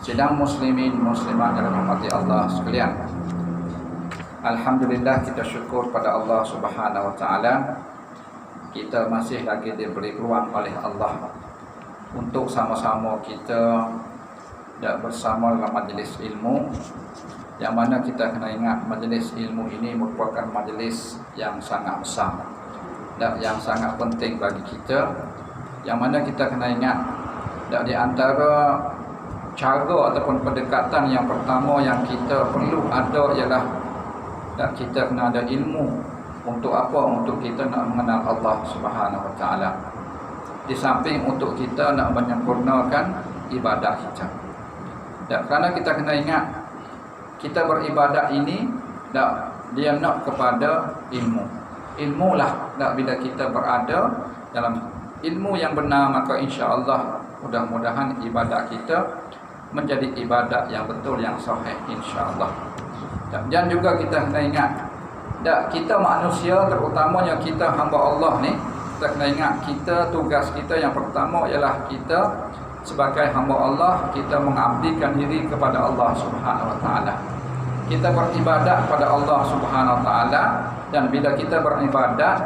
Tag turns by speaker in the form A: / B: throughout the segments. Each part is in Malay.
A: Sidang muslimin muslimat yang dirahmati Allah sekalian. Alhamdulillah, kita syukur pada Allah Subhanahu wa taala. Kita masih lagi diberi peluang oleh Allah untuk sama-sama kita bersama dalam majlis ilmu, yang mana kita kena ingat majlis ilmu ini merupakan majlis yang sangat besar dan yang sangat penting bagi kita, yang mana kita kena ingat di antara cara ataupun pendekatan yang pertama yang kita perlu ada ialah kita kena ada ilmu. Untuk apa? Untuk kita nak mengenal Allah Subhanahu wa taala. Di samping untuk kita nak menyempurnakan ibadah kita. Dan kerana kita kena ingat kita beribadat ini dia nak kepada ilmu. Ilmulah bila kita berada dalam ilmu yang benar, maka insya-Allah mudah-mudahan ibadat kita menjadi ibadat yang betul, yang sahih, insya-Allah. Dan juga kita kena ingat kita manusia, terutamanya kita hamba Allah ni, kita kena ingat kita tugas kita yang pertama ialah kita sebagai hamba Allah, kita mengabdikan diri kepada Allah Subhanahu wa taala. Kita beribadat kepada Allah Subhanahu wa taala, dan bila kita beribadat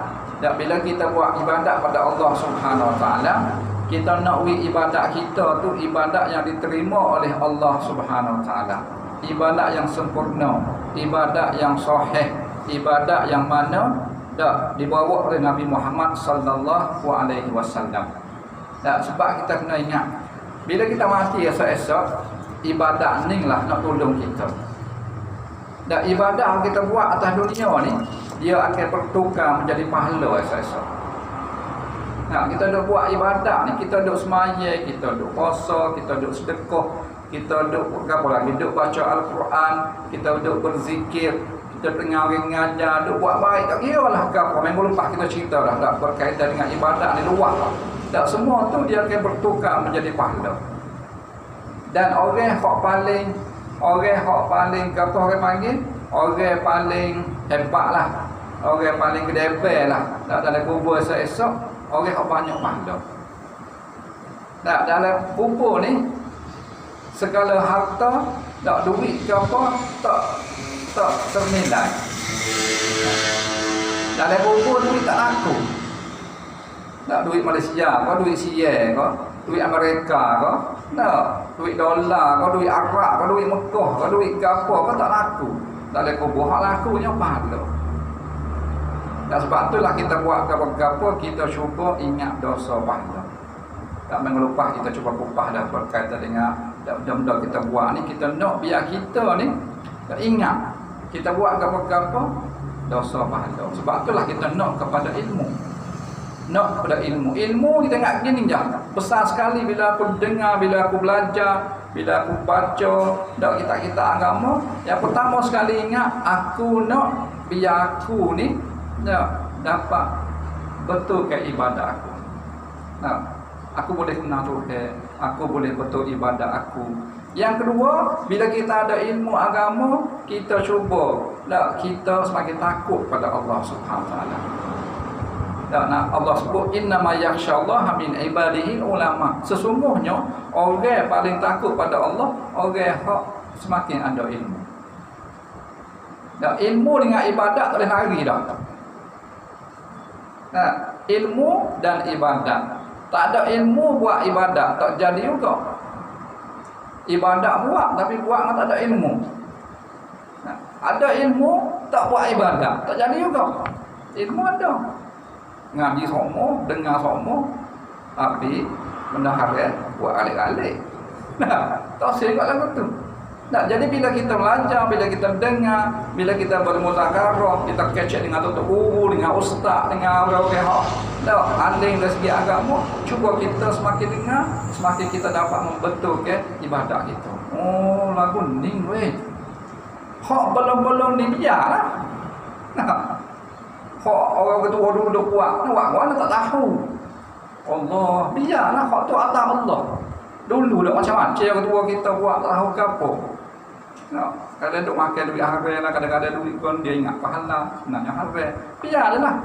A: dan bila kita buat ibadat pada Allah Subhanahu wa taala, kita nak ibadat kita tu ibadat yang diterima oleh Allah Subhanahu wa taala. Ibadat yang sempurna, ibadat yang sahih, ibadat yang mana dibawa oleh Nabi Muhammad sallallahu alaihi wasallam. Sebab kita kena ingat bila kita mati esok-esok, ibadat ni lah nak tolong kita. Dan ibadat yang kita buat atas dunia ni, dia akan bertukar menjadi pahala esok-esok. Kita duk buat ibadat ni, kita duk semaya, kita duk puasa, kita duk sedekah, kita duk apa lagi, duk baca Al-Quran, kita duk berzikir, kita dengar orang ngajar, duk buat baik, tak kira lah apa. Minggu lepas kita cerita dah, tak berkaitan dengan ibadat ni luas lah. Tak, semua tu dia akan bertukar menjadi pahala. Dan orang hak paling apa orang panggil, orang paling hebat lah, orang paling kedebel lah dalam kubur esok, orang hak banyak pahala. Dalam kubur ni segala harta, duit ke apa, tak ternilai. Dalam kubur duit tak laku. Duit Malaysia ke, duit Sia ke, duit Amerika ke, duit dolar ke, duit Arab ke, duit Mekah ke, duit apa ke, tak laku. Dalam kubur hak lakunya pahala. Dan sebab itulah kita buat apa-apa, kita cuba ingat dosa pahala. Tak mengelupas, kita cuba kupah dah berkaitan dengan benda-benda kita buat ni. Kita nak biar kita ni ingat kita buat apa-apa dosa pahala. Sebab itulah kita nak kepada ilmu. Nak kepada ilmu. Ilmu kita ingat gini je, besar sekali bila aku dengar, bila aku belajar, bila aku baca kita agama. Yang pertama sekali ingat, aku nak biar aku ni dapat betulkan ibadat aku. Aku boleh kenal Tuhan, aku boleh betul ibadat aku. Yang kedua, bila kita ada ilmu agama, kita cuba kita semakin takut pada Allah Subhanahu wa taala. Allah sebut innama yakhsyallaha min ibadihi ulama. Sesungguhnya orang paling takut pada Allah orang yang semakin ada ilmu. Ilmu dengan ibadat tak boleh lari dah. Ilmu dan ibadat. Tak ada ilmu buat ibadat tak jadi juga. Ibadat buat tapi buat tak ada ilmu. Ada ilmu tak buat ibadat tak jadi juga. Ilmu ada, ngaji semua, dengar semua, tapi benda haram buat alik-alik. Tak sehingga lagu tu. Jadi bila kita belajar, bila kita dengar, bila kita bermuzakarah, kita kecek dengan tutup guru, dengan ustaz, dengan orang-orang alim dari segi agama, cuba kita semakin dengar, semakin kita dapat membetulkan ibadat kita. Oh, lagu ni weh. Hak belum-belum ni biarlah. Hak orang ketua duduk buat, nak buat tak tahu. Allah, biarlah hak tu atas Allah. Dulu dah macam-macam ketua kita buat tak tahu ke apa. Kadang duk makan duit haram lah, kadang-kadang duit pun dia ingat pahala, sebenarnya haram. Biarlah.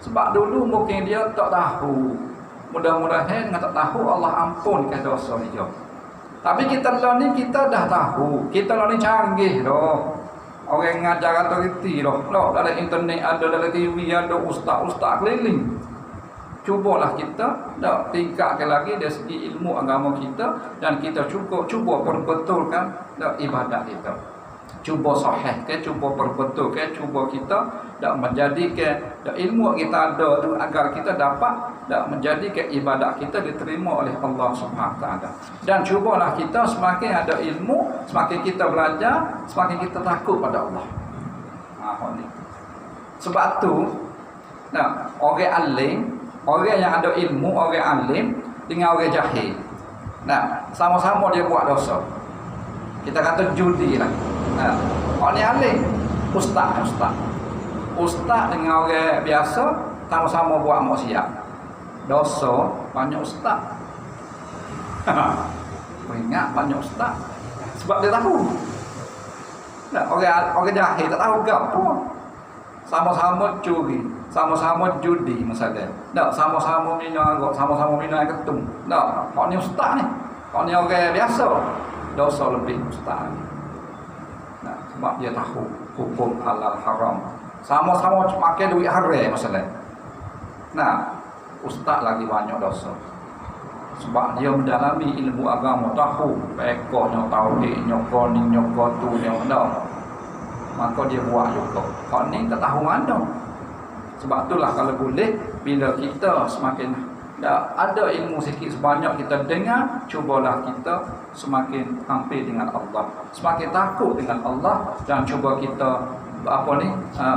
A: Sebab dulu mungkin dia tak tahu. Mudah-mudahan dengan tak tahu Allah ampunkan dosa dia. Tapi kita lah ni kita dah tahu, kita lah ni canggih dah. Orang ngajar autoriti dah. Dalam internet ada, dalam TV ada ustaz-ustaz keliling. Cubalah kita dah tingkatkan lagi dari segi ilmu agama kita, dan kita cuba perbetulkan dah ibadat kita. Cuba sahihkan, cuba perbetulkan, cuba kita dah menjadikan dah ilmu kita ada tu agar kita dapat dah menjadikan ibadat kita diterima oleh Allah Subhanahu taala. Dan cubalah kita semakin ada ilmu, semakin kita belajar, semakin kita takut pada Allah. Ni. Sebab tu nah, orang alim, orang yang ada ilmu, orang alim dengan orang jahil. Nah, sama-sama dia buat dosa. Kita kata judi lah. Nah, orang yang alim, ustaz dengan orang biasa sama-sama buat maksiat. Dosa banyak ustaz. Ingat banyak ustaz. Sebab dia tahu. Nah, orang jahil tak tahu apa. Sama-sama curi, sama-sama judi misalnya. Tak, sama-sama minum arak, sama-sama minum air ketum. Tak, kau ni ustaz ni. Kau ni orang biasa. Dosa lebih ustaz ni. Nah, sebab dia tahu hukum halal haram. Sama-sama pakai duit haram misalnya. Nah, ustaz lagi banyak dosa. Sebab dia mendalami ilmu agama, tahu pekohnya, tauhidnya, koning, kotunya, dah. Maka dia buat juga. Kau ni tak tahu mana. Sebab itulah kalau boleh, bila kita semakin ada ilmu sikit sebanyak kita dengar, cubalah kita semakin hampir dengan Allah, semakin takut dengan Allah, dan cuba kita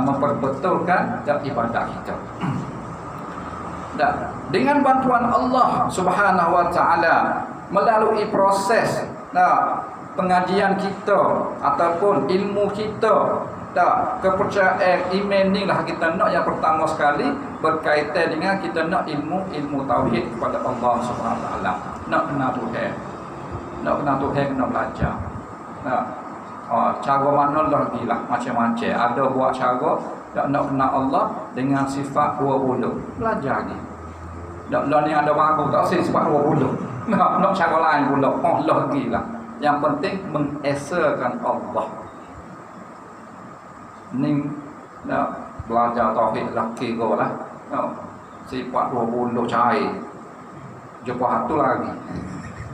A: memperbetulkan dalam ibadat kita. Dan dengan bantuan Allah Subhanahu wa taala, melalui proses pengajian kita ataupun ilmu kita, kepercayaan iman ni lah kita nak. Yang pertama sekali berkaitan dengan kita nak ilmu tauhid kepada Allah Subhanahu wa taala. Nak kenal Tuhan. Nak kenal Tuhan, kena belajar. Cara mana lagi lah macam-macam. Ada buat cara nak kenal Allah dengan sifat 20. Belajar lagi. Dah ni ada baru tak sifat 20. Nak cara lain pula. Lagi lah. Yang penting mengesakan Allah. Ni nak belajar tauhid laki kau lah. Sifat 20 cair. Jumpa hatu lagi.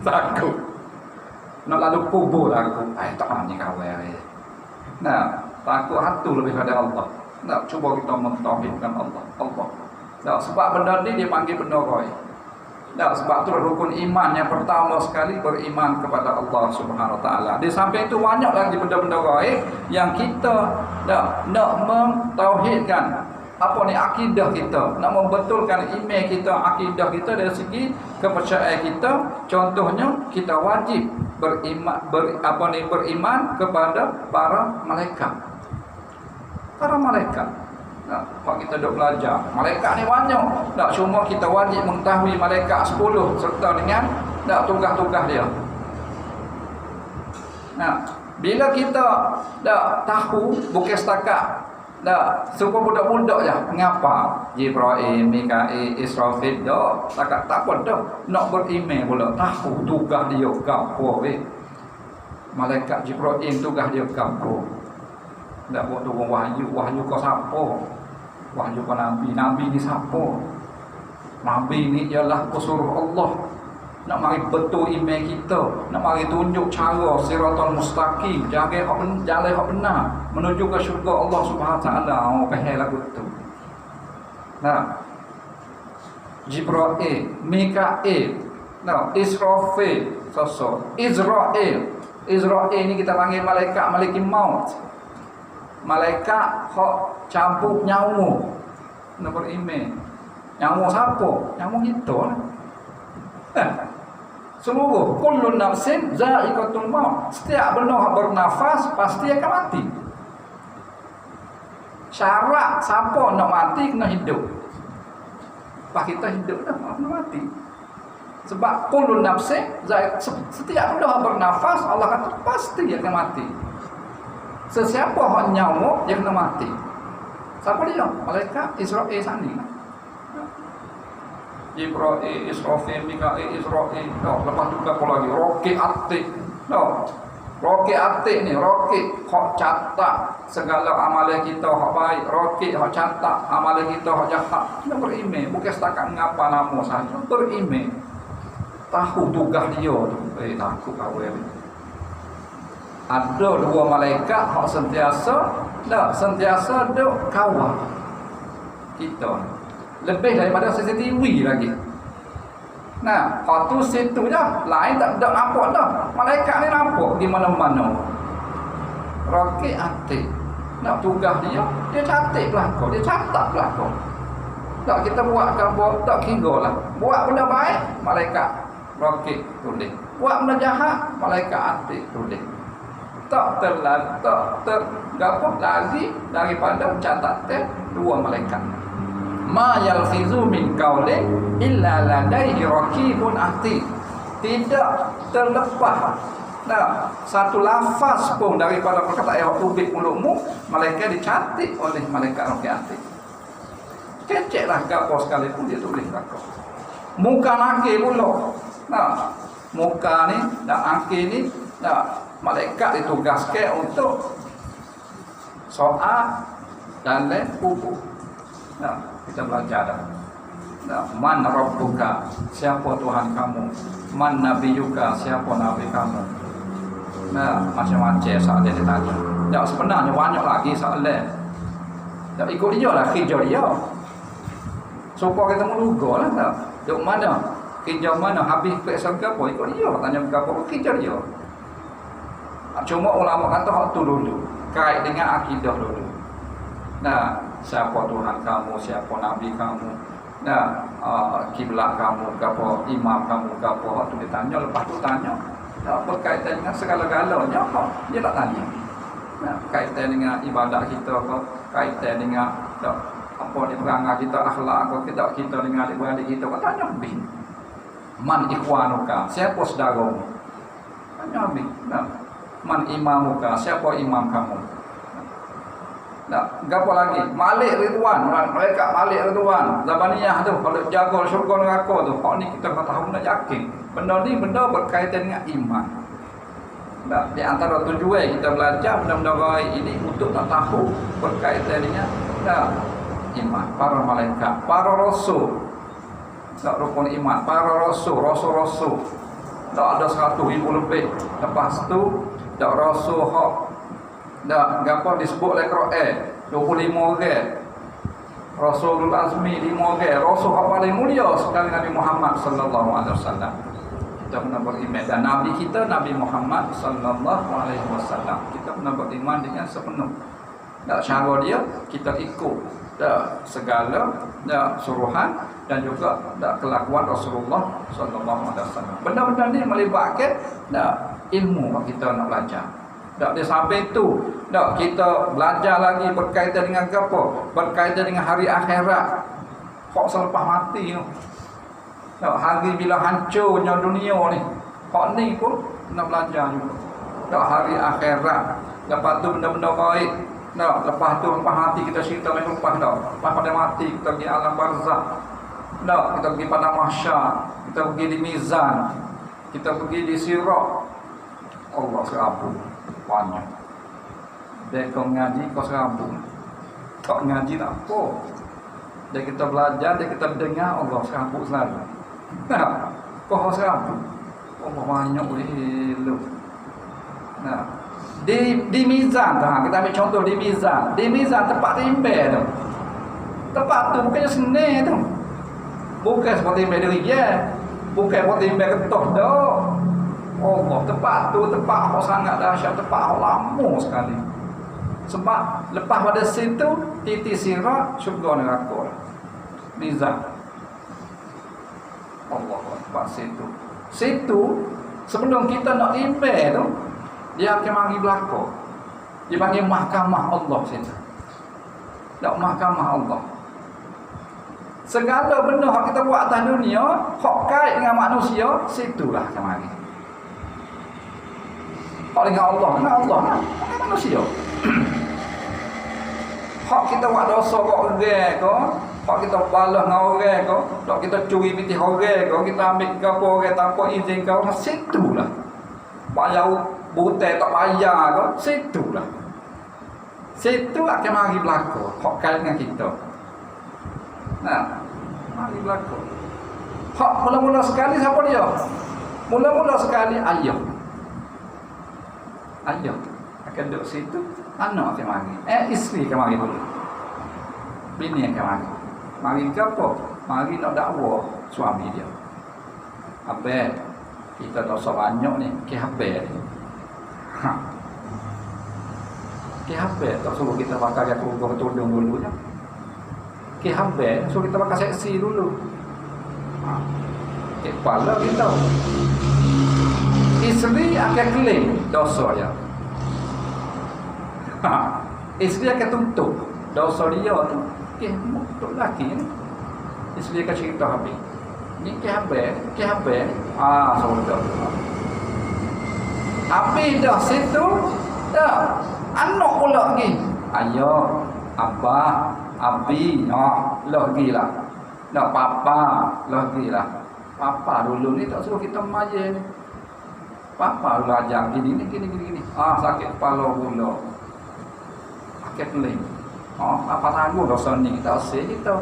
A: Takut. Nak lalu kubur aku. Tak ni kawan. Takut hatu lebih pada Allah. Nak cuba kita mentauhidkan Allah. Sebab benda ni dia panggil benda gaib. Sebab tu rukun iman yang pertama sekali beriman kepada Allah Subhanahu wa taala. Di samping itu banyak lagi benda-benda gaib yang kita nak mentauhidkan akidah kita, nak membetulkan iman kita, akidah kita dari segi kepercayaan kita. Contohnya kita wajib beriman kepada para malaikat. Kalau kita duk belajar malaikat ni banyak, tak cuma kita wajib mengetahui malaikat 10 serta dengan tugas-tugas dia. Bila kita tahu, bukan setakat supaya budak-budak je mengapa Jibril, Mikail, Israfil setakat tak apa dah. Nak beriman pula, tahu tugas dia gapo malaikat Jibril tugas dia gapo. Tak buat turun wahyu kau siapa? Wahyu kau Nabi ni siapa? Nabi ni ialah pesuruh Allah. Nak mari betul iman kita, nak mari tunjuk cara siratal mustaqim, jalan hak benar menuju ke syurga Allah Subhanahu wa taala. Faham lagu tu. Jibril, Mikail, Israfil, Israel ni kita panggil malaikat maut. Malaikat hak campur nyawa. Nak beriman. Nyawa siapa? Nyawa kita lah. Seluruh kullu nafsin za'iqatul maut. Setiap benda yang bernafas pasti akan mati. Syarat siapa nak mati kena hidup. Pas kita hidup dah kena mati. Sebab kullu nafsin setiap benda yang bernafas Allah kata pasti akan mati. Sesiapa yang nyawa dia kena mati. Siapa dia? Malaikat Israel sana. Jibril, Israfil, Mikail, Israil. Lepas tu apa lagi? Roket atik. Roket atik ni, roket hak catat segala amalan kita hak baik, roket hak catat amalan kita hak jahat. Dia berimej, bukan setakat ngapa nama saja, berimej. Tahu tugas dia tu. Takut kawin. Ada dua malaikat hak sentiasa duk kawal kita. Lebih daripada CCTV lagi. Nah, hak tu situ je, lain tak nampak dah. Malaikat ni nampak di mana-mana. Roket atik. Nak tugas dia catat belakang, dia catat belakang. Tak kita buat ke buat, tak kira lah. Buat benda baik, malaikat roket tulis. Buat benda jahat, malaikat atik tulis. Tak tergapung lagi daripada catatan dua malaikat. Ma yalfizu min qawli illa ladaihi raqibun atid. Tidak terlepas satu lafaz pun daripada perkataan yang tubik mulutmu, malaikat dicatat oleh malaikat raqib atid. Keceklah gapo sekalipun dia tulis gapo. Muka nakir pula. Muka ni dan angki ni malaikat ditugaskan untuk soal dan buku. Kita belajar dah. Man rabbuka, siapa Tuhan kamu? Man nabiyuka, siapa nabi kamu? Macam-macam soalan dia tanya. Sebenarnya banyak lagi soalan. Ikut dia lah kerja dia. Supaya kita meluga lah tak. Duk mana? Kerja mana? Habis peksa ke apa? Ikut dia. Tanya ke apa? Kerja dia. Cuma ulama kata hak tu dulu. Kait dengan akidah dulu. Siapa Tuhan kamu, siapa Nabi kamu, kiblat kamu, apa imam kamu, apa tu dia tanya. Lepas tu tanya berkaitan dengan segala-galanya, dia tak tanya. Kaitan dengan ibadat kita, kaitan dengan apa ni perangai kita, akhlak kita dengan adik-beradik kita, tanya lebih. Man ikhwanuka, siapa saudaramu? Tanya lebih. Man imamuka, siapa imam kamu? Gapo lagi? Malik Ridwan, mereka Malik Ridwan, Zabaniyah tu, kalau jaga syurga neraka tu, hak ni kita tak tahu nak yakin. Benda ni benda berkaitan dengan iman. Di antara tujuan kita belajar benda-benda baik ini untuk nak tahu berkaitan dengan iman. Para malaikat, para rasul, rukun iman, para rasul. Tak ada 100,000 lebih. Lepas tu rasul hak gapo disebut oleh Quran 25 orang. Rasulul Azmi 5 orang. Rasul hak paling mulia sekali Nabi Muhammad sallallahu alaihi wasallam. Kita kena beriman dan Nabi kita Nabi Muhammad sallallahu alaihi wasallam. Kita kena beriman dengan sepenuh. Cara dia kita ikut segala suruhan dan juga kelakuan Rasulullah sallallahu alaihi wasallam. Benda-benda ni melibatkan ilmu kita nak belajar. Dia sampai tu kita belajar lagi berkaitan dengan apa? Berkaitan dengan hari akhirat. Hak selepas mati tu. Hari bila hancurnya dunia ni. Hak ni pun nak belajar juga. Hari akhirat. Lepas tu benda-benda baik. Lepas tu lepas mati kita cerita lepas lepas pada mati kita pergi alam barzakh. Kita pergi pada mahsyar, kita pergi di mizan, kita pergi di sirat. Allah serabut banyak. Dia kau ngaji kau serabut. Kau ngaji tak apa. Dia kita belajar, dia kita dengar, Allah serabut selalu. Kau serabut. Allah banyak boleh elok. Di mizan kita ambil contoh di mizan. Di mizan tempat timbang tu. Tempat tu bukannya senang tu. Bukan seperti timbang dirian. Bukan seperti timbang ketok dah. Allah, tempat tu tempat yang sangat dahsyat, tempat yang lama sekali. Sebab lepas pada situ titik sirat syurga neraka. Mizan. Allah, tempat situ. Situ sebelum kita nak timbang tu dia akan mari belakang. Dia panggil mahkamah Allah situ. Mahkamah Allah. Segala benda yang kita buat atas dunia, hak kait dengan manusia, situlah akan mari. Hak dengan Allah, bukan manusia. Hak kita buat dosa kok orang ke, hak Kalau kita balas dengan orang kau, kalau kita curi piti orang kau, kita ambil ke apa orang tanpa izin kau, situlah. Bayar butai tak bayar kau, situlah. Situ akan mari berlaku hak kait dengan kita. Nah, mari berlaku. Hak mula-mula sekali siapa dia? Mula-mula sekali ayah. Ayah akan duduk situ, anak akan mari. Isteri akan mari dulu. Bini akan mari. Mari ke apa? Mari nak dakwa suami dia. Abang, kita dosa banyak ni, ke habis ni. Habis tak suruh kita pakai kerudung tudung dulu ya. Habis suruh kita pakai seksi dulu. Kepala kita. Isteri akan klaim dosa dia. Isteri akan tuntut dosa dia tu. Untuk lelaki ni. Isteri akan cerita habis. Ni habis. Suruh kita. Habis dah situ dah. Anak pula lagi. Ayah, abah, abi, lagi lah. Nak papa, lagi lah. Papa dulu ni tak suruh kita maya ni. Papa dulu ajar gini. Sakit kepala pula. Sakit peling. Apa tangguh dosa ni kita asyik kita.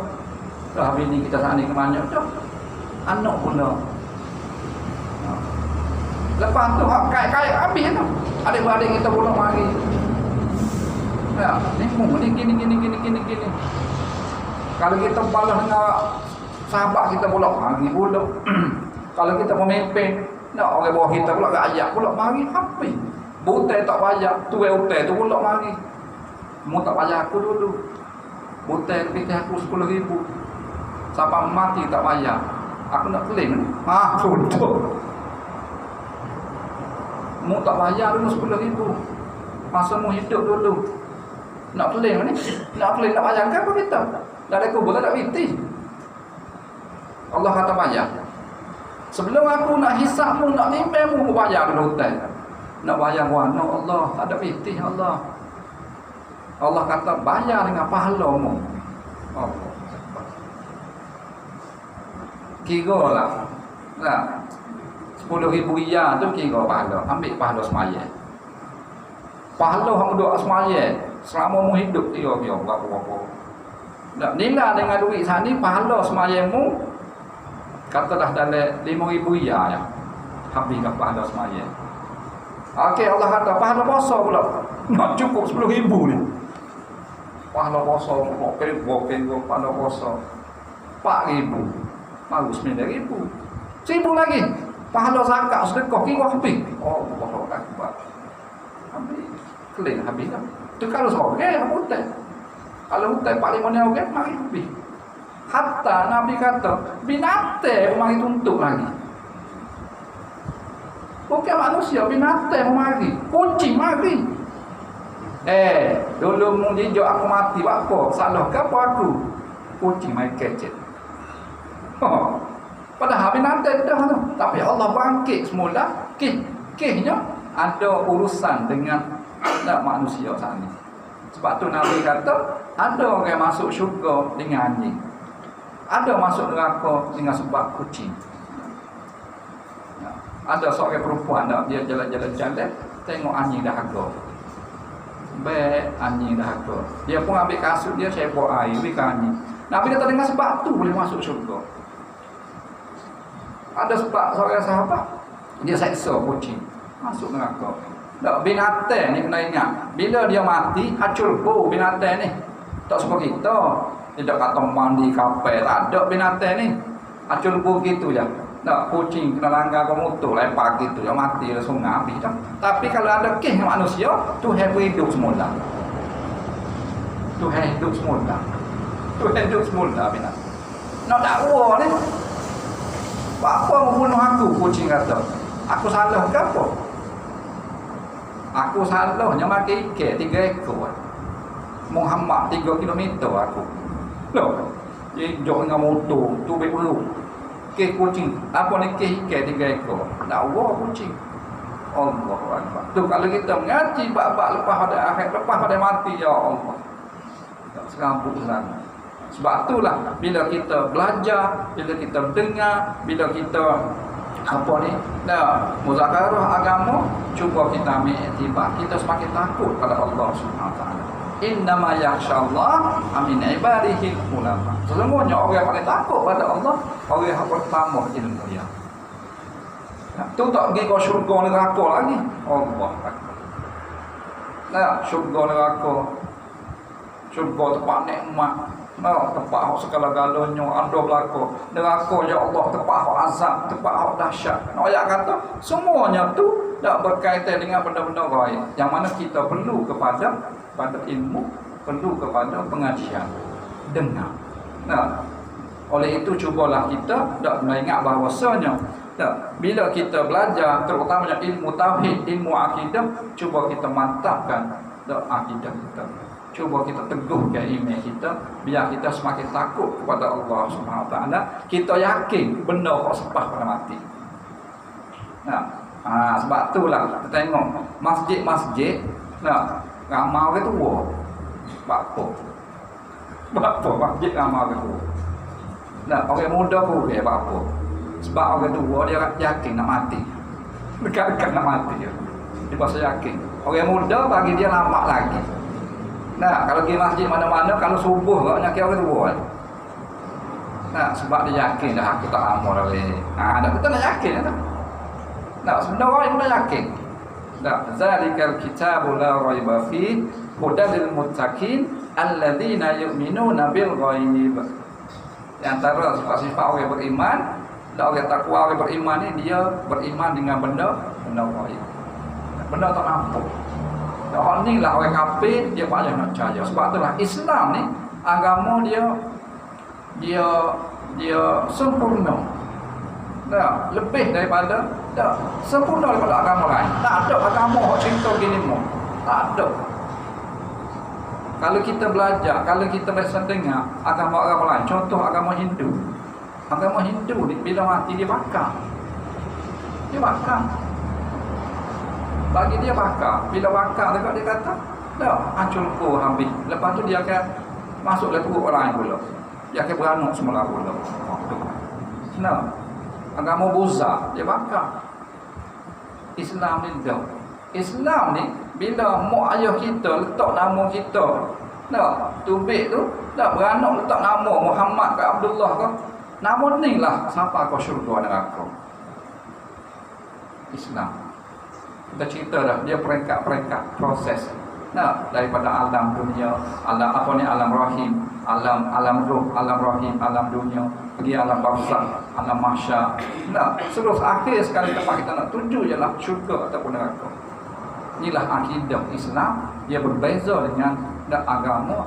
A: Dah habis ni kita sana ke mana dah. Anak pula. Lepas tu kait-kait habis tu. Adik-beradik kita pula mari. Ya, ni gini. Kalau kita balas dengan sahabat kita pula mari pula. Kalau kita pemimpin, nak orang bawah kita pula rakyat pula mari habis. Butai tak bayar, tu utai tu pula mari. Mu tak bayar aku dulu. Butai pitih aku 10,000. Sampai mati tak bayar. Aku nak claim. Contoh. Mu tak bayar dulu 10,000. Masa mu hidup dulu. Nak claim ni, nak bayar ke apa kita? Dah ada kubur tak piti. Allah kata bayar. Sebelum aku nak hisap mu, nak nimbang mu bayar dulu hutang. Nak bayar warna Allah, tak ada piti Allah. Allah kata bayar dengan pahala mu. Allah. Kira lah. Nah, 10,000 riyal tu kira pahala. Ambil pahala semaya. Pahala hang doa semaya. Selama mu hidup dia berapa. Tak nilai dengan duit sana pahala semayamu katalah dalam 5,000 riyal ya. Habiskan pahala semaya. Okey, Allah kata pahala puasa pula. Nak cukup 10,000 ni. Pahala puasa bokeh pahala puasa 4,000. Baru 9,000. 1,000 lagi. Pahala zakat sedekah kira habis. Allahu Akbar. Habis. Kelih habis dah. Tu kalau seorang hutan. Kalau hutan 4-5 orang mari habis. Hatta Nabi kata binatang mari tuntut lagi. Bukan manusia, binatang mari. Kucing mari. Dulu mu jijak aku mati buat apa? Salah ke apa aku? Kucing mari kecet. Padahal binatang dah tu. Tapi Allah bangkit semula. Kihnya ada urusan dengan tak manusia sana. Sebab tu Nabi kata ada orang masuk syurga dengan anjing. Ada masuk neraka dengan sebab kucing. Ada seorang perempuan dia jalan-jalan tengok anjing dahaga. Baik anjing dahaga. Dia pun ambil kasut dia cebok air bagi anjing. Nabi kata dengan sebab tu boleh masuk syurga. Ada sebab seorang sahabat dia seksa kucing masuk neraka. Tak, binatang ni kena ingat. Bila dia mati, hancur bu binatang ni. Tak suka kita. Tidak kata mandi kapal. Tak ada binatang ni. Hancur bu gitu je. Tak, kucing kena langgar ke motor. Lepas gitu je. Mati ke sungai. Habis dah. Tapi kalau ada kes manusia, Tuhan hidup semula. Tuhan hidup semula. Tuhan hidup semula binatang. Nak dakwa ni. Apa membunuh aku? Kucing kata. Aku salah ke apa? Aku salahnya makan ikan 3 ekor. Muhammad 3 kilometer aku. Loh, dia jauh dengan motor, tu baik perlu. Ke kucing, apa ni ke ikan 3 ekor. Dakwa kucing. Allah Akbar. Tu kalau kita mengaji bab-bab lepas pada akhir, lepas pada mati ya Allah. Tak serambut sana. Sebab itulah bila kita belajar, bila kita dengar, bila kita muzakarah agama, cuba kita ambil iktibar, kita semakin takut pada Allah Subhanahu wa taala. Innama yakhshallah min ibadihi ulama. Sesungguhnya orang yang paling takut pada Allah, orang yang pertama ilmu dia. Tu tak pergi ke syurga neraka lagi. Allah Akbar. Nah, syurga neraka. Syurga tempat nikmat. Nah, tempat hak segala-galanya ada berlaku. Neraka ya Allah tempat hak azab, tempat hak dahsyat. Ayat kata semuanya tu tak berkaitan dengan benda-benda gaib. Yang mana kita perlu kepada ilmu, perlu kepada pengajian, dengar. Nah, oleh itu cubalah kita tak mengingat bahawasanya bila kita belajar terutamanya ilmu tauhid, ilmu akidah, cuba kita mantapkan akidah kita. Cuba kita teguhkan iman kita biar kita semakin takut kepada Allah Subhanahu wa taala. Kita yakin benda kok sepah pada mati. Sebab itulah kita tengok masjid-masjid ramai orang tua. Sebab apa masjid ramai orang tua? Orang muda pun sebab apa? Sebab orang tua dia yakin nak mati. Dekat-dekat nak mati dia. Dia rasa yakin. Orang muda bagi dia lambat lagi. Kalau pergi masjid mana-mana, kalau subuh kau nak kira orang tua. Sebab dia yakin dah aku tak lama dah boleh. Kita nak yakin dah. Sebenarnya kita yakin. Zalikal kitabu la raiba fi hudan lil muttaqin alladzina yu'minuna bil ghaib. Di antara sifat-sifat orang beriman, orang takwa, orang beriman ni dia beriman dengan benda ghaib. Benda tak nampak. Orang ni lah orang kafir, dia banyak nak percaya. Sebab itulah Islam ni agama dia sempurna. Lebih daripada sempurna daripada agama lain. Tak ada agama yang cerita gini semua. Tak ada. Kalau kita belajar, kalau kita biasa dengar agama-agama lain, contoh agama Hindu. Agama Hindu ni bila mati dia bakar. Dia bakar. Bagi dia bakar. Bila bakar dekat dia kata, dah hancur ko habis. Lepas tu dia akan masuk dalam perut orang pula. Dia akan beranak semula pula. Agama Buddha dia bakar. Islam ni dah. Islam ni bila mak ayah kita letak nama kita, tubik tu dah beranak letak nama Muhammad ke Abdullah ke, nama ni lah siapa kau syurga neraka. Islam. Kita cerita dah dia peringkat-peringkat proses. Daripada alam dunia, alam rahim, alam ruh, alam rahim, alam dunia, pergi alam barzakh, alam mahsyar. Terus akhir sekali tempat kita nak tuju ialah syurga ataupun neraka. Inilah akidah Islam, dia berbeza dengan agama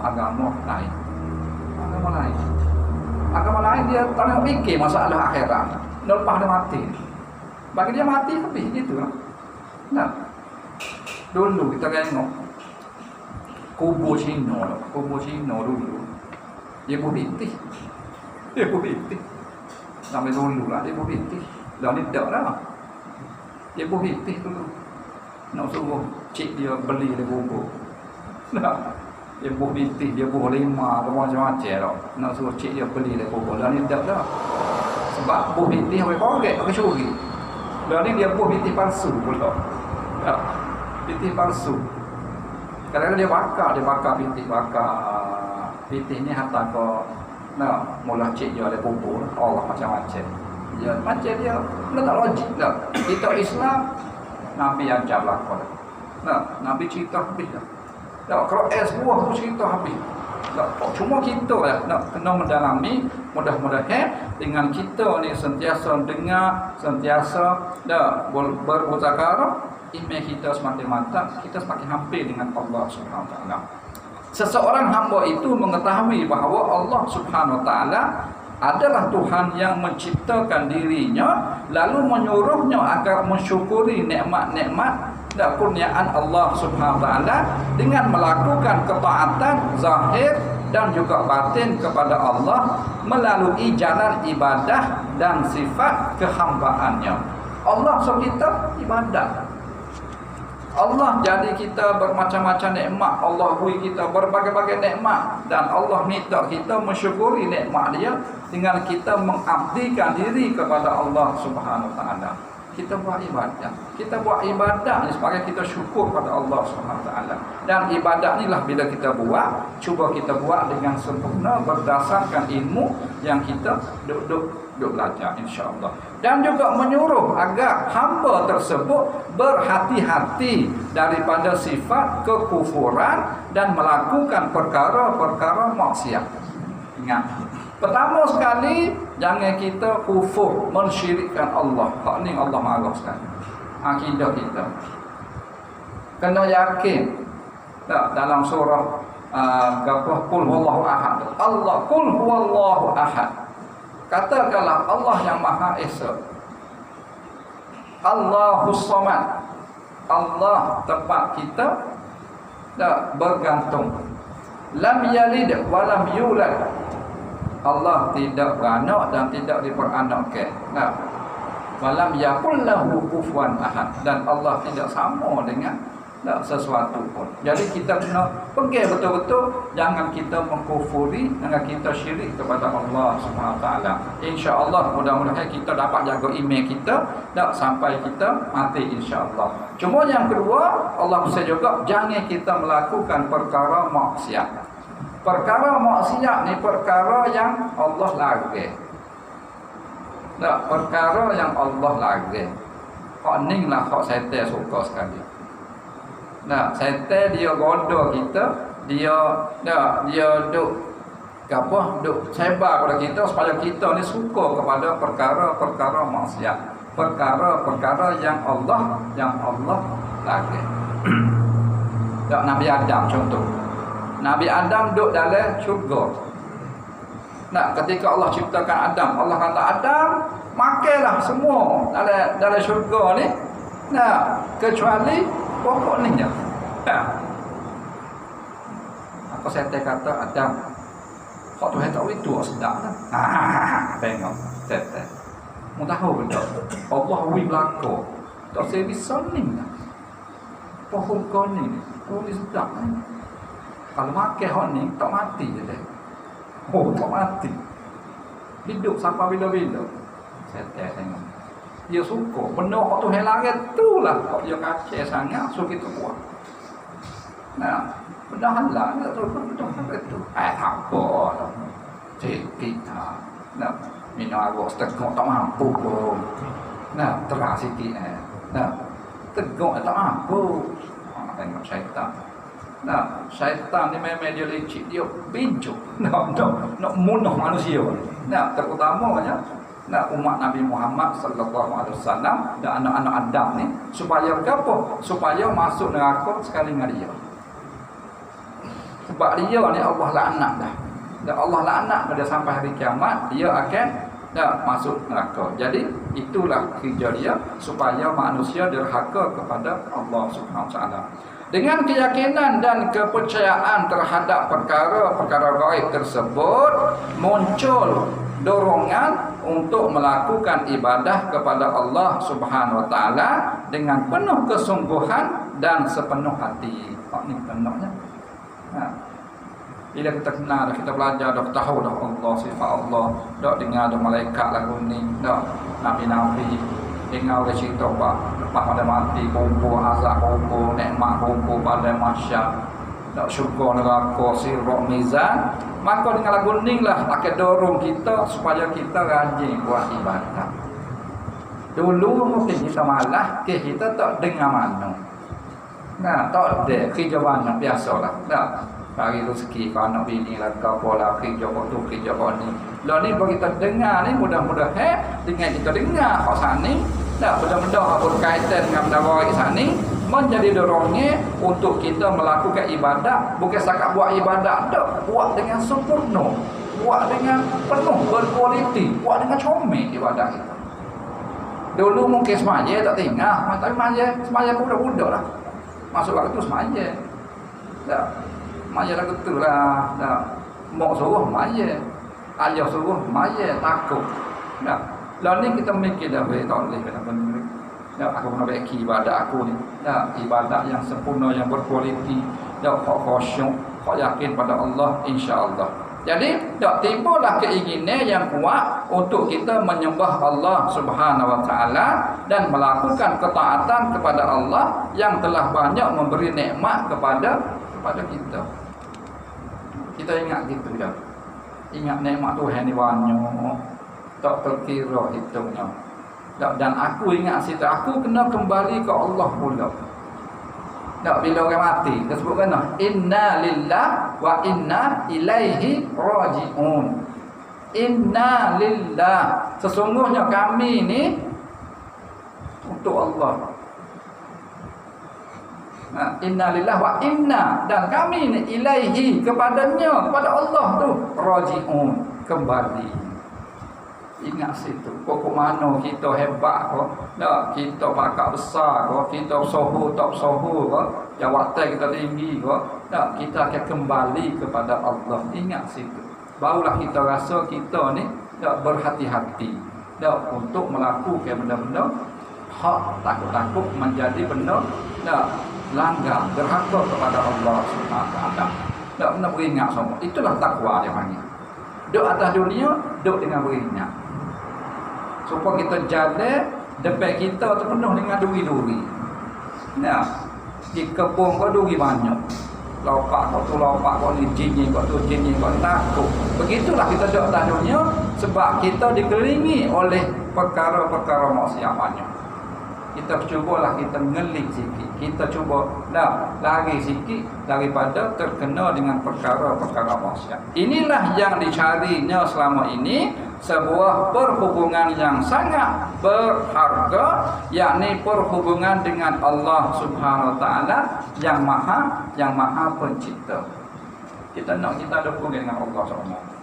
A: lain. Agama lain dia tak nak fikir masalah akhirat. Lepas dia mati. Bagi dia mati habis gitulah. Dulu kita tengok kubur Cina dulu dia berhenti. Sampai dulu lah dia berhenti. Dah ni tak dah. Dia berhenti dulu. Nak suruh cik dia beli dia kubur. Dia berhenti, dia berlima macam-macam lah. Nak suruh cik dia beli dia kubur. Dah ni tak dah. Sebab berhenti orang korek, orang curi. Dah ni dia berhenti palsu pula. Pitih palsu. Kadang-kadang dia bakar pitih, pitih ni hantar ke mula cik dia ada kubur. Allah macam-macam. Dia macam dia tak logik dah. Kita Islam Nabi yang jawab pada. Nabi cerita habis dah. Kalau buah tu cerita habis. Cuma kita nak kena mendalami, mudah-mudahan dengan kita ni sentiasa dengar, sentiasa bermuzakarah, iman kita semakin mantap, kita semakin hampir dengan Allah Subhanahu wa taala. Seseorang hamba itu mengetahui bahawa Allah Subhanahu wa taala adalah Tuhan yang menciptakan dirinya lalu menyuruhnya agar mensyukuri nikmat-nikmat dan kurniaan Allah Subhanahu wa taala dengan melakukan ketaatan zahir dan juga batin kepada Allah melalui jalan ibadah dan sifat kehambaannya. Allah suruh kita ibadah. Allah jadi kita bermacam-macam nikmat. Allah beri kita berbagai-bagai nikmat, dan Allah minta kita mensyukuri nikmat dia dengan kita mengabdikan diri kepada Allah Subhanahu wa taala. Kita buat ibadah. Kita buat ibadah ni sebagai kita syukur pada Allah Subhanahu wa taala. Dan ibadah ni lah bila kita buat, cuba kita buat dengan sempurna berdasarkan ilmu yang kita duk belajar, insya-Allah. Dan juga menyuruh agar hamba tersebut berhati-hati daripada sifat kekufuran dan melakukan perkara-perkara maksiat. Ingat, pertama sekali jangan kita kufur, mensyirikkan Allah. Hak ni Allah marah sekali. Akidah kita kena yakin. Tak, dalam surah Qul huwallahu ahad. Allah Qul huwallahu ahad. Katakanlah Allah yang Maha Esa. Allahus Samad. Allah tempat kita tak bergantung. Lam yalid wa lam yulad. Allah tidak beranak dan tidak diperanakkan. Nah, walam yakul lahu kufuwan ahad, dan Allah tidak sama dengan sesuatu pun. Jadi kita kena pergi betul-betul, jangan kita mengkufuri, jangan kita syirik kepada Allah Subhanahu wa taala. Insya-Allah mudah-mudahan kita dapat jaga iman kita tak sampai kita mati, insya-Allah. Cuma yang kedua, Allah mesti juga jangan kita melakukan perkara maksiat. Perkara maksiat ni perkara yang Allah larang. Tak, perkara yang Allah larang. Hak ni lah hak syaitan suka sekali. Nah, syaitan dia goda kita, dia duk duk sebar pada kita supaya kita ni suka kepada perkara-perkara maksiat, perkara-perkara yang Allah larang. Tak, Nabi Adam contoh. Nabi Adam duduk dalam syurga. Nah, ketika Allah ciptakan Adam, Allah kata Adam, makanlah semua dalam syurga ni. Nah, kecuali pokok ni je. Apa saya kata Adam, kok Tuhan tak boleh tu sedap dah. Tengok, saya mau tahu betul. Allah beri belaka. Tak saya bisa ni. Pokok kau ni, kau ni sedap ni. Kalau makan hak ni tak mati je dah. Oh, tak mati. Hidup sampai bila-bila. Saya tengok. Dia suka benda hak tu hilang itulah hak dia kacau sangat, so kita buat. Nah, benda halal tak tahu benda itu. Tak apa dah. Kita nak minum air setengah tak mampu pun. Nah, terang sikit Nah, tegak tak mampu. Tengok syaitan. Nah, syaitan ni memang dia licik, dia bincuk nak munuh manusia. Nah, terutamanya umat Nabi Muhammad sallallahu alaihi wasallam dan anak-anak Adam ni supaya apa? Supaya masuk neraka sekali dengan dia. Sebab dia ni Allah laknat dah. Dan Allah laknat pada sampai hari kiamat dia akan masuk neraka. Jadi itulah kerja dia supaya manusia derhaka kepada Allah Subhanahu wa taala. Dengan keyakinan dan kepercayaan terhadap perkara-perkara gaib tersebut, muncul dorongan untuk melakukan ibadah kepada Allah Subhanahu wa taala dengan penuh kesungguhan dan sepenuh hati. Ini penuhnya. Bila kita kenal, kita belajar, dah tahu dah Allah, sifat Allah, dah dengar dah malaikat lagu ni, dah nabi-nabi dengar orang cerita lepas pada mati kumpul azab, kumpul nikmat, kumpul pada mahsyar, dak syurga, neraka, sirat, mizan. Maka dengan lagu ni lah akan dorong kita supaya kita rajin buat ibadah. Dulu mungkin kita malah kita tak dengar mana. Nah, tak ada kerja mana biasalah. Dah bagi rezeki ke anak bini lah, ke apa lah, kerja tu, kerja ni. Lah ni bagi kita dengar ni, mudah-mudahan dengan kita dengar kat sana, dah benda-benda apa berkaitan dengan benda baik sana, menjadi dorongnya untuk kita melakukan ibadah. Bukan setakat buat ibadah, tak, buat dengan sempurna, buat dengan penuh, berkualiti, buat dengan comel ibadah kita. Dulu mungkin semaya tak tinggal, tapi semaya budak-budak lah. Masuk waktu semaya. Tak. Maya lah betul lah. Mak suruh maya, ayah suruh maya, takut. Lalu ni kita mikir dah boleh tak boleh kena benda. Ya, aku nak baiki ibadat aku ni. Ya, ibadat yang sempurna, yang berkualiti. Ya, khusyuk, yakin pada Allah, insya-Allah. Jadi, tak timbullah keinginan yang kuat untuk kita menyembah Allah Subhanahu wa taala dan melakukan ketaatan kepada Allah yang telah banyak memberi nikmat kepada kita. Kita ingat gitu ya. Ingat nikmat Tuhan ni banyak, tak terkira hitungnya. Dan aku ingat situ, aku kena kembali ke Allah pula. Tak, bila orang mati, kita sebut kena inna lillah wa inna ilaihi raji'un. Inna lillah, sesungguhnya kami ni untuk Allah. Inna lillah wa inna, dan kami ni ilaihi, kepadanya, kepada Allah tu raji'un, kembali. Ingat situ. Pokok mana kita hebat ko, tak, kita pakar besar ko, kita sohu tak sohu ko, jawatan kita tinggi ko, tak, kita akan kembali kepada Allah. Ingat situ. Barulah kita rasa kita ni tak berhati-hati, tak, untuk melakukan benda-benda hak, takut-takut menjadi benda tak langgar, derhaka kepada Allah Subhanahu wa taala. Tak pernah beringat semua. Itulah takwa dia panggil. Duduk atas dunia, duduk dengan beringat. Supaya kita jalan, depan kita tu penuh dengan duri-duri. Nah, di kebun kau duri banyak. Lopak kau tu lopak, kau ni jinjing, kau tu jinjing, kau takut. Begitulah kita duduk atas dunia sebab kita dikelilingi oleh perkara-perkara maksiat banyak. Kita cubalah kita ngelik sikit. Kita cuba lari sikit daripada terkena dengan perkara-perkara maksiat. Inilah yang dicarinya selama ini, sebuah perhubungan yang sangat berharga, yakni perhubungan dengan Allah Subhanahu wa taala yang maha pencipta. Kita nak kita ada hubungan dengan Allah Subhanahu wa taala.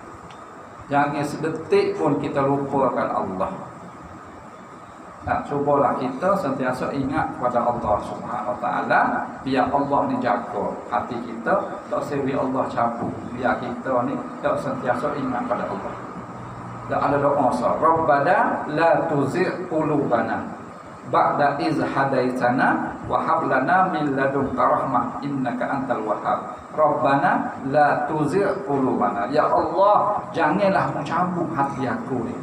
A: Jangan sedetik pun kita lupakan Allah. Cubalah kita sentiasa ingat kepada Allah Subhanahu wa taala, biar Allah ni jaga hati kita, tak sewi Allah cabut. Biar kita ni tak sentiasa ingat pada Allah. Dan ada doa sah, Rabbana la tuzigh qulubana ba'da iz hadaitana wa hab lana min ladunka rahmah innaka antal wahhab. Rabbana la tuzigh qulubana, ya Allah, janganlah mencabut hati aku ni.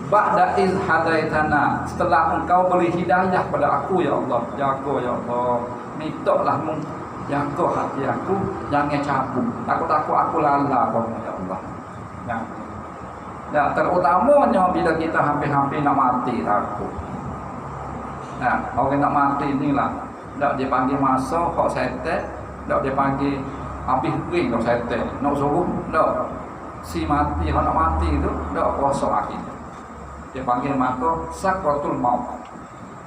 A: Ba'da iz hadaitana, setelah engkau beri hidayah pada aku, ya Allah, jaga ya Allah. Mintalah jaga hati aku, jangan cabut. Takut-takut aku lalai kau ya Allah. Nah, terutamanya bila kita hampir-hampir nak mati, takut. Nah, orang nak mati inilah, tak dia panggil masa kok setek, tak dia panggil habis kering kok setek. Nak suruh, tak si mati, nak mati tu, tak kuasa akhir. Dia panggil maka sakratul maut.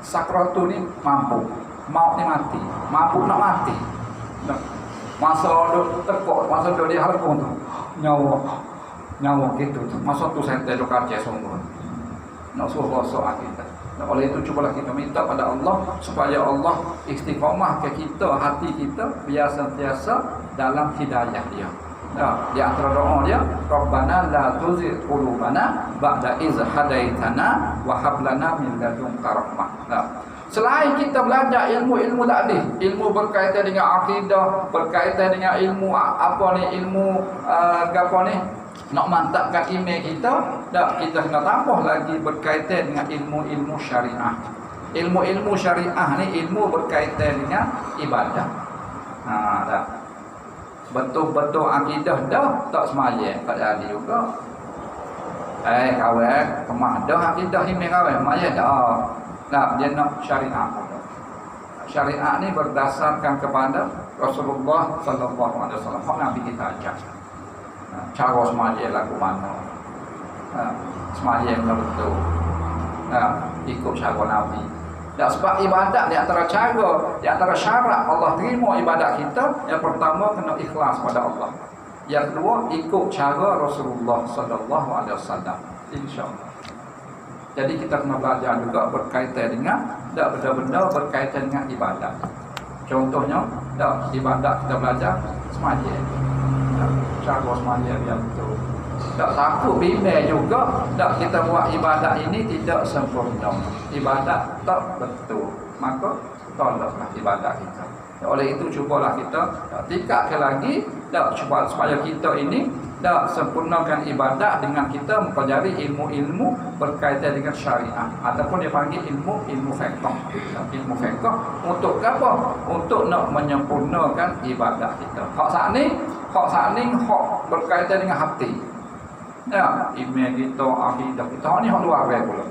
A: Sakratul ni mampu, maut ni mati, mampu nak mati. Masa duk tekuk, masa duk dia halkung tu, nyawa gitu tu. Masa tu saya tak kaca sungguh. Nak suruh kuasa kita. Oleh itu cubalah kita minta pada Allah supaya Allah istiqamah ke kita, hati kita biar sentiasa dalam hidayah dia. Di antara doa dia, Rabbana la tuzigh qulubana ba'da iz hadaitana wa hab lana min ladunka rahmah. Selain kita belajar ilmu-ilmu tadi, ilmu berkaitan dengan akidah, berkaitan dengan ilmu apa ni, ilmu apa ni, nak mantapkan iman kita, tak, kita kena tambah lagi berkaitan dengan ilmu-ilmu syariah. Ilmu-ilmu syariah ni ilmu berkaitan dengan ibadah. Tak. Betul-betul akidah dah tak semayang, tak jadi juga. Kawan, kemah dah akidah iman kawan, semayang dah. Nah, dia nak syariah. Syariah ni berdasarkan kepada Rasulullah sallallahu alaihi wasallam. Hak Nabi kita ajar. Cara semayang lagu mana? Semayang betul. Ikut cara Nabi. Dan sebab ibadat di antara cara, di antara syarat Allah terima ibadat kita, yang pertama kena ikhlas pada Allah. Yang kedua ikut cara Rasulullah sallallahu alaihi wasallam. Insya-Allah. Jadi kita kena belajar juga berkaitan dengan benda-benda berkaitan dengan ibadat. Contohnya, ibadat kita belajar semayang. Cara semayang yang betul. Tak takut bimbang juga, tak kita buat ibadat ini tidak sempurna. Ibadat tak betul. Maka tolaklah ibadat kita. Oleh itu cubalah kita tingkatkan lagi, tak cuba supaya kita ini tak sempurnakan ibadat dengan kita mempelajari ilmu-ilmu berkaitan dengan syariat ataupun dia panggil ilmu fiqh. Ilmu fiqh untuk apa? Untuk nak menyempurnakan ibadat kita. Hak saat ni hak berkaitan dengan hati. Ya, iman kita, akidah kita ni hak luar biasa pula.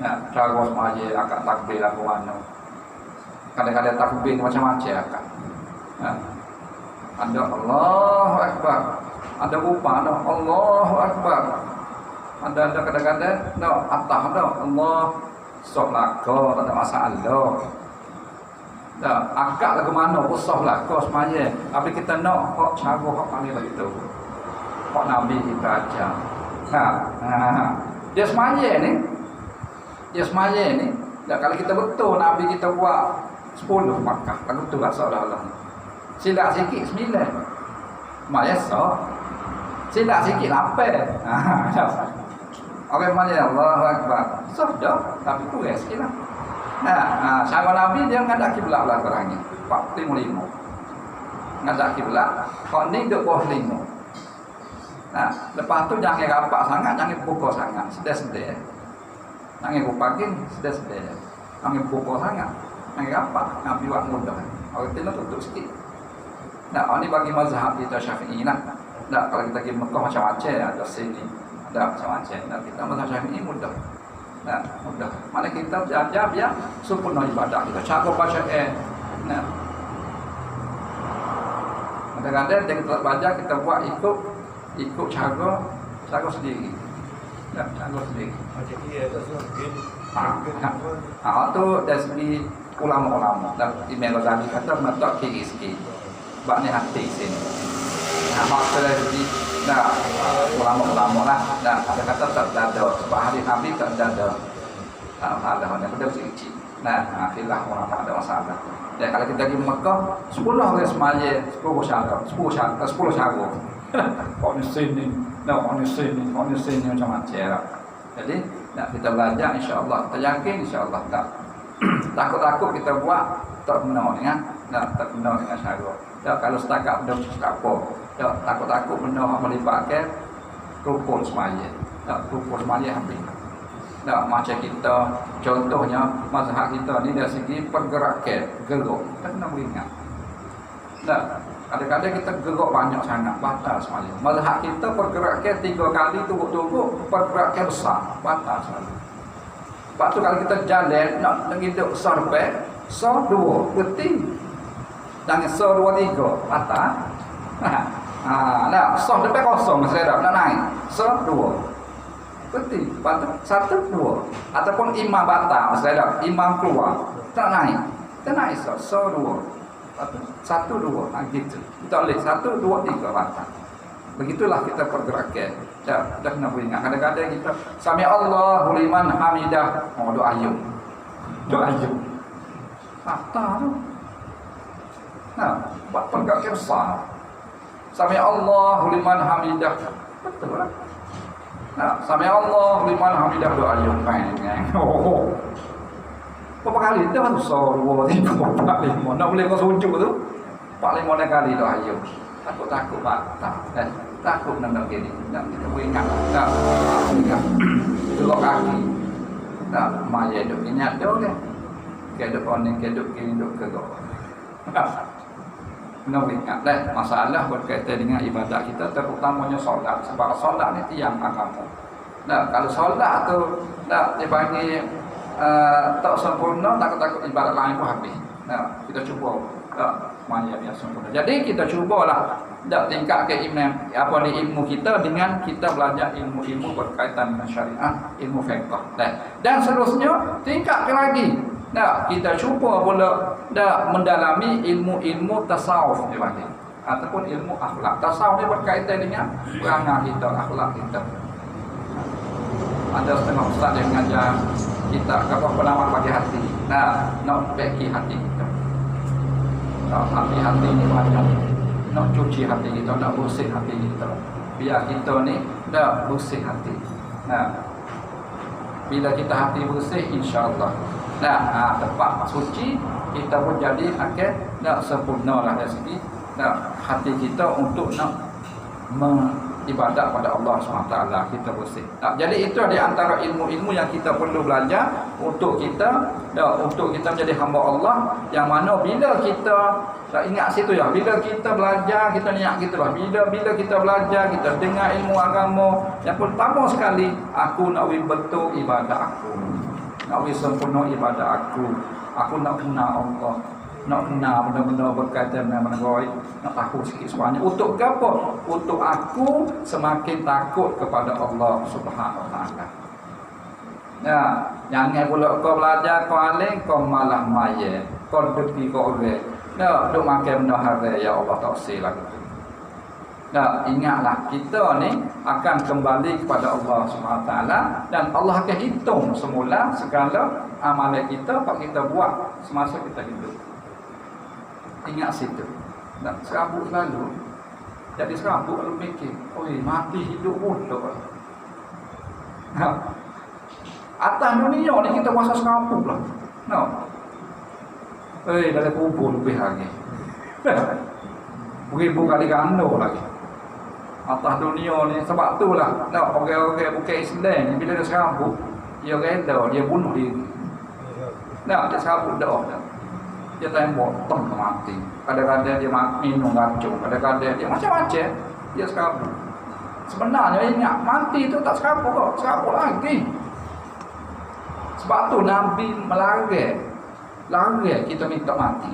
A: Ya, cara semaya akak takbir lagu mana. Kadang-kadang takbir macam-macam akak. Ya. Ada Allahu Akbar. Ada rupa ada Allahu Akbar. Ada kadang-kadang dah atah dah Allah sohlaka tak ada masalah. Dah akak lagu mana pun sohlaka semaya. Tapi kita nak hak cara hak paling begitu. Hak Nabi kita ajar. Dia semaya ni. Dia semaya ni. Dah kalau kita betul Nabi kita buat 10 Makkah. Lagu tu lah seolah-olah. Silap sikit 9. Maya sah. Silap sikit 8. Orang mana Allahu Akbar. Sah dah. Tapi kurang sikit lah. Cara Nabi dia menghadap kiblat lah orangnya. 45. Menghadap kiblat. Kau ni duduk bawah 5. Lepas tu jangan rapat sangat, jangan pukul sangat. Sedih-sedih. Jangan rupakin, sedih-sedih. Jangan pukul sangat. Jangan rapat. Nabi buat mudah. Orang tu tutup sikit. Ini bagi mazhab kita Syafi'i lah. Kalau kita pergi Mekah macam-macam ada sini, ada macam-macam. Kita mazhab Syafi'i mudah. Mudah. Mana kita belajar biar sempurna ibadah kita. Cara baca kadang-kadang kita belajar kita buat ikut cara sendiri. Cara sendiri.
B: Macam ni ada
A: tu dari segi ulama-ulama. Imam Ghazali kata meletak kiri sikit. Sebab ni hati sini. Maksudnya jadi ulama-ulama lah. Ada kata tak ada. Sebab hari Nabi tak ada. Ada yang betul sikit. Filah ulama ada masalah. Dan kalau kita pergi Mekah 10 orang semaya 10 syarat. Kau ni sini macam-macam. Jadi nak kita belajar insya-Allah. Kita yakin insya-Allah tak. Takut-takut kita buat tak benar dengan tak benar dengan syarat. Kalau setakat benda cakap apa. Takut-takut benda melibatkan rukun semaya. Rukun semaya habis. Macam kita contohnya mazhab kita ni dari segi pergerakan gerak. Kita kena beringat. Kadang-kadang kita gerak banyak sangat, batal semaya. Mazhab kita pergerakan 3 kali turut-turut, pergerakan besar, batal semaya. Lepas tu kalau kita jalan nak hidup besar lepas, sah 2, berarti jangan sah 2, 3, batal. Sah lepas kosong masih nak naik. Sah 2. Berarti patut 1, 2 ataupun imam batal masih imam keluar tak naik. Tak naik sah 2. Patut 1, 2 gitu. Kita boleh 1, 2, 3 batal. Begitulah kita pergerakan. Dah kena ingat. Kadang-kadang kita sami Allahu liman hamidah. Doa ayub. Batal tu. Buat pergerakan besar. Sami Allahu liman hamidah. Betul lah. Sami Allahu liman hamidah doa ayub. Berapa kali tu kan so 2, 3, 4, 5. Nak boleh kau sujud tu 4-5 kali doa ayub. Takut batal. Takut nak gini. Nak kita ingat. Ingat. Duduk kaki. Maya duduk ingat dia kan. Keduk oning, keduk kini, duduk keduk. Nak ingat dah masalah berkaitan dengan ibadat kita terutamanya solat. Sebab solat ni tiang agama. Kalau solat tu dipanggil tak sempurna, takut ibadat lain pun habis. Kita cuba maya biar sempurna. Jadi kita cubalah tingkatkan ilmu kita dengan kita belajar ilmu-ilmu berkaitan dengan syariat, ilmu fiqh. Dan seterusnya tingkatkan lagi. Kita cuba pula mendalami ilmu-ilmu tasawuf dipanggil ataupun ilmu akhlak. Tasawuf ni berkaitan dengan perangai kita, akhlak kita. Ada setengah ustaz yang mengajar kita apa penawar bagi hati. Nak perbaiki hati kita. Hati ni banyak. Nak cuci hati kita, nak bersih hati kita. biar kita ni dah bersih hati. Bila kita hati bersih, insya-Allah tempat suci kita pun jadi akan sempurna lah dari segi hati kita untuk nak ibadat pada Allah SWT. Kita bersih. Jadi itu di antara ilmu-ilmu yang kita perlu belajar untuk kita menjadi hamba Allah, yang mana bila kita ingat situ ya, bila kita belajar, kita niat kita lah, bila kita belajar, kita dengar ilmu agama, yang pertama sekali, aku nak betul ibadat aku, nak sempurna ibadat aku nak kenal Allah, nak kenal benda-benda berkaitan dengan benda gaib, nak tahu sikit sebanyak. Untuk apa? Untuk aku semakin takut kepada Allah Subhanahu Wa Taala. Jangan pula kau belajar, kau alim, kau malah maya, kau deki kau orang. Duk makan benda haram, ya Allah tak silap. Ingatlah kita ni akan kembali kepada Allah Subhanahu Wa Taala, dan Allah akan hitung semula segala amalan kita apa kita buat semasa kita hidup. Ingat situ. Serabut selalu. Jadi serabut kalau fikir, mati hidup bodoh. Atas dunia ni kita puasa serabut lah. Dari kubur lebih lagi. Beribu kali ganda lagi. Atas dunia ni, sebab tu lah orang-orang bukan Islam ni, bila dia serabut, dia reda, dia bunuh diri. Dia serabut dah. Dia tembak, ke mati. Kadang-kadang dia minum racun, kadang-kadang dia macam-macam. Dia serabut. Sebenarnya ingat, mati tu tak serabut kok, serabut lagi. Sebab tu Nabi larang kita minta mati.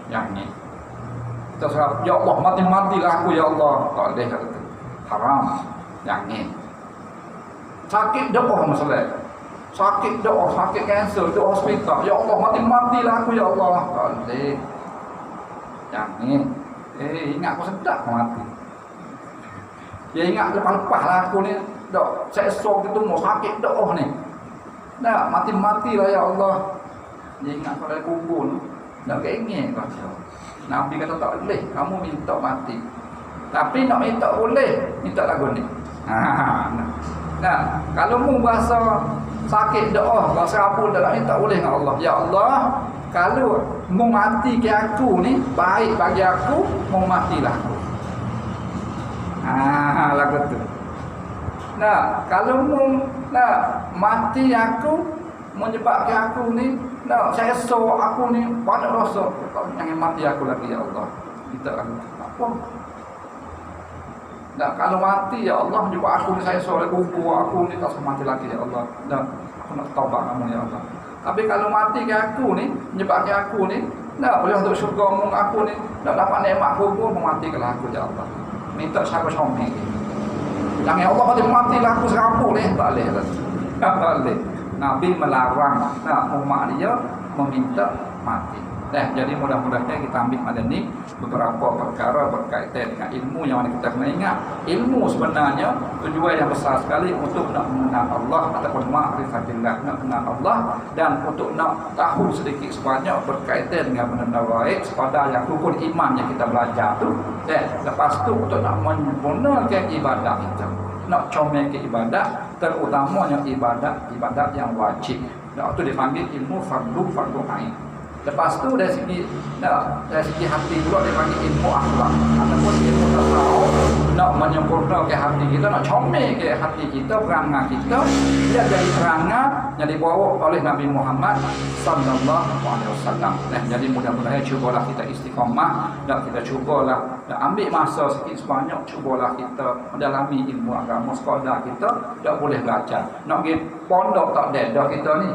A: Yang ni kita serabut, ya Allah, mati-matilah aku ya Allah. Tak boleh kata, haram. Yang ni sakit doa masalah, sakit doa, sakit kanser, doa hospital, ya Allah, mati-matilah aku ya Allah. Tak boleh. Yang ni ingat aku sedap mati. Dia ingat lepas-lepas lah aku ni saya esok gitu mau sakit doa ni. Mati-matilah ya Allah. Dia ingat pada kubur ni, nak ingin kata. Nabi kata tak boleh, kamu minta mati. Tapi nak minta boleh, minta lagu ni. Kalau mu berasa sakit doa, rasa apa dah nak minta boleh dengan Allah. Ya Allah, kalau mu mati ke aku ni baik bagi aku, mu matilah aku. Lagu tu. Kalau mu mati aku, menyebabkan aku ni saya esok aku ni banyak dosa, jangan mati aku lagi ya Allah. Kita apa? Kalau mati ya Allah, menyebabkan aku ni saya esok lagi kubur aku ni tak semati lagi ya Allah. Aku nak taubat kamu ya Allah. Tapi kalau mati ke aku ni, menyebabkan aku ni boleh untuk syurga mu aku ni, dapat nikmat kubur, mematikanlah aku ya Allah. Minta siapa someng. Jangan Allah matilah aku serabut ni, tak boleh. Tak boleh. Nabi melarang umat dia meminta mati. Jadi mudah-mudahan kita ambil pada ni beberapa perkara berkaitan dengan ilmu yang mana kita kena ingat. Ilmu sebenarnya tujuan yang besar sekali untuk nak mengenal Allah ataupun ma'rifatillah, nak kenal Allah, dan untuk nak tahu sedikit sebanyak berkaitan dengan benda gaib sepada yang rukun iman yang kita belajar tu. Lepas tu untuk nak menyempurnakan ibadat kita, nak comel ke ibadat, terutamanya ibadat yang wajib. Itu dipanggil ilmu fardu ain. Lepas tu dari segi hati pula dipanggil ilmu akhlak ataupun ilmu tasawuf, nak menyempurnakan hati kita, nak comel ke hati kita, perangai kita, dia jadi perangai yang dibawa oleh Nabi Muhammad sallallahu alaihi wasallam. Jadi mudah-mudahan cubalah kita istiqamah, dan kita cubalah ambil masa sikit sebanyak, cubalah kita mendalami ilmu agama sekadar kita tak boleh belajar. Nak pergi pondok tak ada dah kita ni.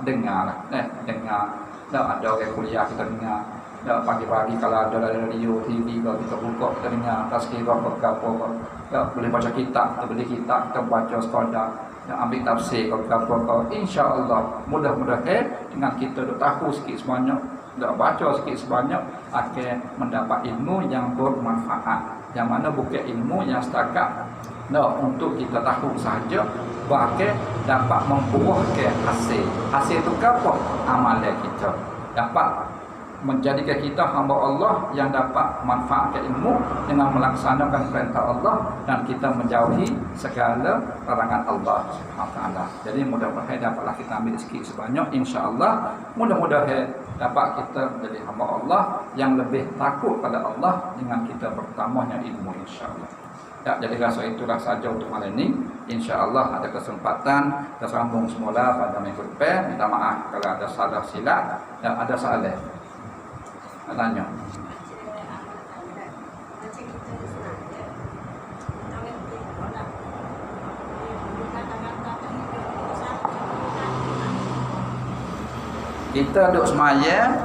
A: Dengarlah, dengar. Ada orang kuliah kita dengar. Pagi-pagi kalau ada radio, TV, kalau kita buka kita dengar tazkirah apa-apa. Boleh baca kitab, kita beli kitab, kita baca sekadar, ambil tafsir apa-apa. Insya-Allah mudah-mudahan dengan kita tahu sikit sebanyak, baca sikit sebanyak, akan mendapat ilmu yang bermanfaat. Yang mana bukan ilmu yang setakat untuk kita tahu sahaja, bahkan dapat membuahkan hasil. Hasil itu apa? Amalan kita. Dapat menjadikan kita hamba Allah yang dapat manfaatkan ilmu dengan melaksanakan perintah Allah, dan kita menjauhi segala larangan Allah Subhanahu taala. Jadi mudah-mudahan dapatlah kita ambil sikit sebanyak, insya-Allah. Mudah-mudahan dapat kita menjadi hamba Allah yang lebih takut pada Allah dengan kita bertambahnya ilmu, insya-Allah. Ya, jadi rasa itulah saja untuk malam ini. InsyaAllah ada kesempatan kita sambung semula pada minggu depan. Minta maaf kalau ada salah silap dan ada soalan. Tanya. Kita duduk semaya